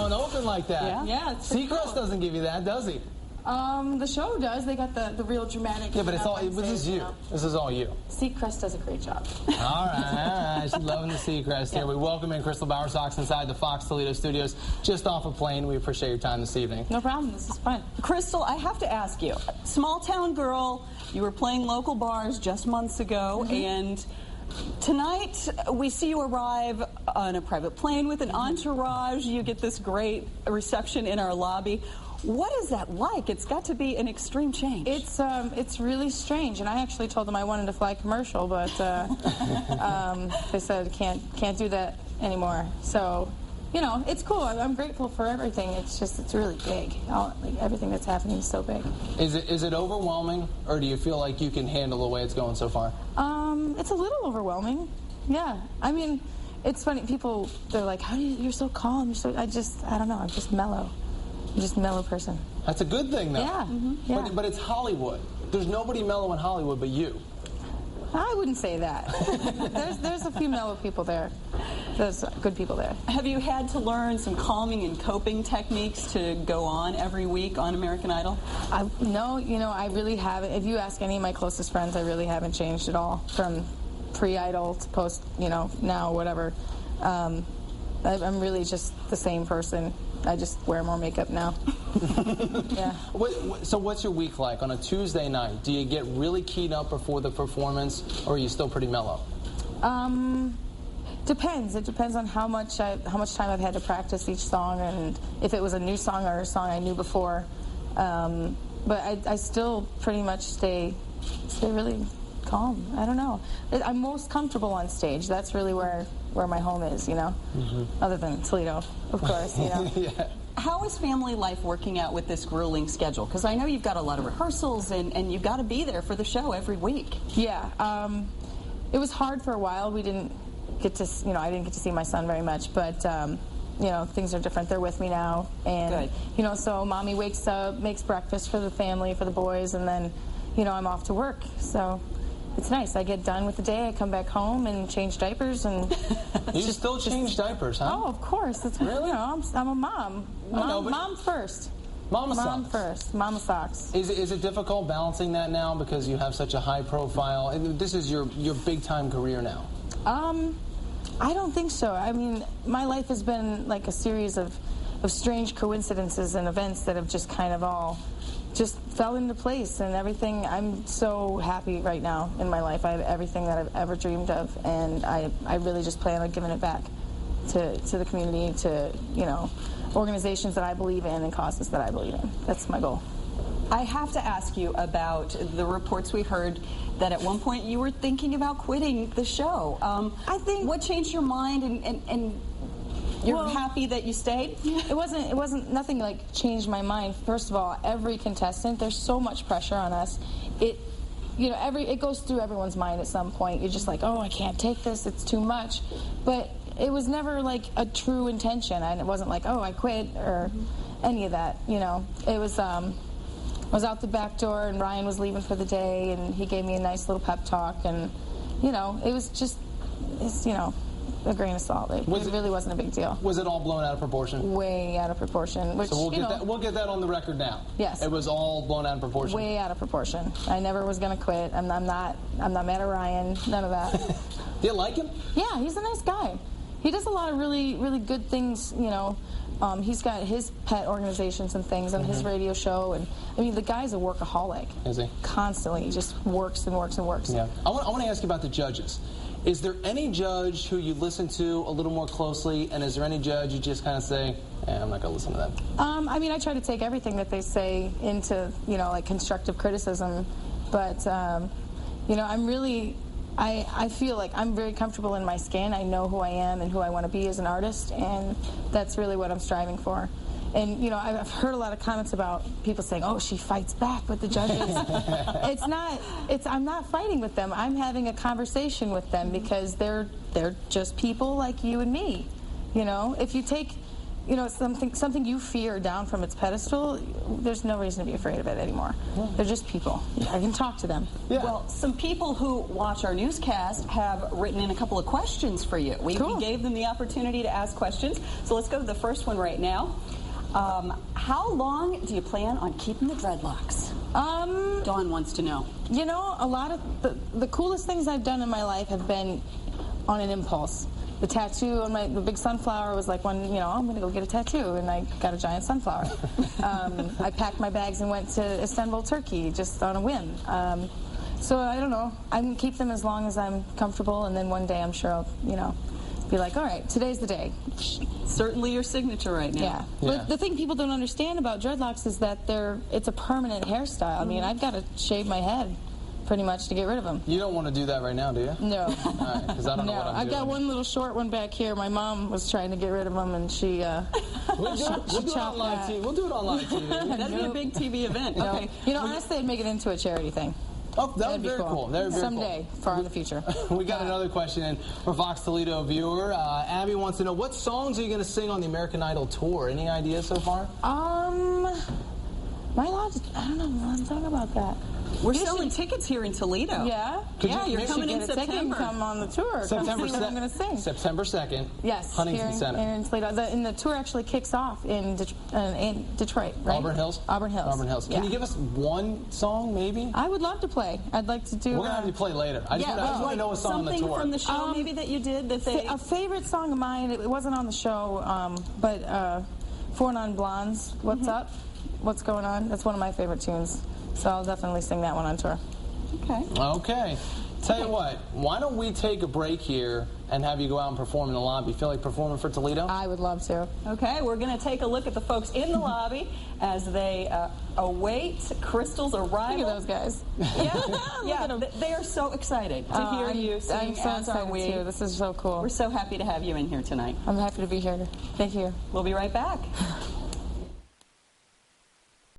unopened like that. Yeah. Yeah, it's pretty Seacrest cool. doesn't give you that, does he? The show does. They got the real dramatic. Yeah, but it's all. This is you. This is all you. Seacrest does a great job. All right. She's loving the Seacrest here. We welcome in Crystal Bowersox inside the Fox Toledo studios, just off a plane. We appreciate your time this evening. No problem. This is fun. Crystal, I have to ask you, small town girl, you were playing local bars just months ago, and tonight we see you arrive on a private plane with an entourage. You get this great reception in our lobby. What is that like? It's got to be an extreme change. It's really strange, and I actually told them I wanted to fly commercial, but they said can't do that anymore. So, you know, it's cool. I'm grateful for everything. It's really big. Like everything that's happening is so big. Is it overwhelming, or do you feel like you can handle the way it's going so far? It's a little overwhelming. Yeah, I mean, it's funny. People, they're like, you're so calm. I don't know. I'm just mellow. I'm just a mellow person. That's a good thing, though. Yeah. Yeah. But it's Hollywood. There's nobody mellow in Hollywood but you. I wouldn't say that. there's a few mellow people there. There's good people there. Have you had to learn some calming and coping techniques to go on every week on American Idol? No, I really haven't. If you ask any of my closest friends, I really haven't changed at all from pre-Idol to post, now, whatever. I'm really just the same person. I just wear more makeup now. Yeah. So what's your week like on a Tuesday night? Do you get really keyed up before the performance, or are you still pretty mellow? Depends. It depends on how much time I've had to practice each song, and if it was a new song or a song I knew before. But I still pretty much stay really calm. I don't know. I'm most comfortable on stage. That's really where my home is, other than Toledo, of course, Yeah. How is family life working out with this grueling schedule? Because I know you've got a lot of rehearsals, and you've got to be there for the show every week. Yeah. It was hard for a while. We didn't get to, I didn't get to see my son very much, but, things are different. They're with me now. And, good. So mommy wakes up, makes breakfast for the family, for the boys, and then, I'm off to work. So it's nice. I get done with the day, I come back home and change diapers, and You still change diapers, huh? Oh, of course. It's really. I'm a mom. Mom first. Mom first. Mama socks. Is it difficult balancing that now because you have such a high profile? This is your big time career now. I don't think so. I mean, my life has been like a series of strange coincidences and events that have just kind of all just fell into place, and everything. I'm so happy right now in my life. I have everything that I've ever dreamed of, and I really just plan on giving it back to the community, to organizations that I believe in and causes that I believe in. That's my goal. I have to ask you about the reports we heard that at one point you were thinking about quitting the show. I think what changed your mind, and you're happy that you stayed? It wasn't nothing like changed my mind. First of all, every contestant, there's so much pressure on us. It goes through everyone's mind at some point. You're just like, oh, I can't take this, it's too much. But it was never like a true intention, and it wasn't like, oh, I quit or any of that. It was I was out the back door, and Ryan was leaving for the day, and he gave me a nice little pep talk, and it was just a grain of salt. It really wasn't a big deal. Was it all blown out of proportion? Way out of proportion. Which, so we'll get that on the record now. Yes. It was all blown out of proportion. Way out of proportion. I never was going to quit. I'm not mad at Ryan. None of that. Do you like him? Yeah, he's a nice guy. He does a lot of really, really good things. He's got his pet organizations and things on his radio show, and I mean, the guy's a workaholic. Is he? Constantly, he just works and works and works. Yeah. I want to ask you about the judges. Is there any judge who you listen to a little more closely, and is there any judge you just kind of say, I'm not going to listen to them? I mean, I try to take everything that they say into, like constructive criticism, but, I feel like I'm very comfortable in my skin. I know who I am and who I want to be as an artist, and that's really what I'm striving for. And, I've heard a lot of comments about people saying, oh, she fights back with the judges. I'm not fighting with them. I'm having a conversation with them because they're just people like you and me. If you take, you know, something you fear down from its pedestal, there's no reason to be afraid of it anymore. They're just people. I can talk to them. Yeah. Well, some people who watch our newscast have written in a couple of questions for you. We gave them the opportunity to ask questions. So let's go to the first one right now. How long do you plan on keeping the dreadlocks? Dawn wants to know. You know, a lot of the coolest things I've done in my life have been on an impulse. The tattoo on the big sunflower was like when, you know, I'm going to go get a tattoo, and I got a giant sunflower. I packed my bags and went to Istanbul, Turkey, just on a whim. So I don't know. I can keep them as long as I'm comfortable, and then one day I'm sure I'll, you know, be like, all right, today's the day. Certainly your signature right now. Yeah. But the thing people don't understand about dreadlocks is that it's a permanent hairstyle. I mean, I've got to shave my head pretty much to get rid of them. You don't want to do that right now, do you? No. All right, because I don't know what I'm doing. I've got one little short one back here. My mom was trying to get rid of them, and she We'll do it on live TV. We'll do it on live TV. That'd be a big TV event. No. Okay. You know, honestly, I'd make it into a charity thing. Oh, that would be very cool. That would be very Someday, far in the future. We got another question in from Fox Toledo viewer. Abby wants to know, what songs are you going to sing on the American Idol tour? Any ideas so far? I don't know. Let's talk about that. We're selling tickets here in Toledo. Yeah? You're coming in get a ticket and September. come on the tour. September Come see what I'm going to sing. September 2nd. Yes, Huntington here Center. in Toledo. And the tour actually kicks off in Detroit, right? Auburn Hills? Auburn Hills. Auburn Hills. Can you give us one song, maybe? I would love to play. I'd like to do... We're going to have you play later. I just want to know a song on the tour. Something from the show maybe that you did that they... A favorite song of mine, it wasn't on the show, but Four Non-Blondes, What's Up? What's Going On? That's one of my favorite tunes. So I'll definitely sing that one on tour. Okay. Tell you what, why don't we take a break here and have you go out and perform in the lobby? Feel like performing for Toledo? I would love to. Okay, we're going to take a look at the folks in the lobby as they await Crystal's arrival. Look at those guys. They are so excited to hear you sing. I'm so excited too. This is so cool. We're so happy to have you in here tonight. I'm happy to be here. Thank you. We'll be right back.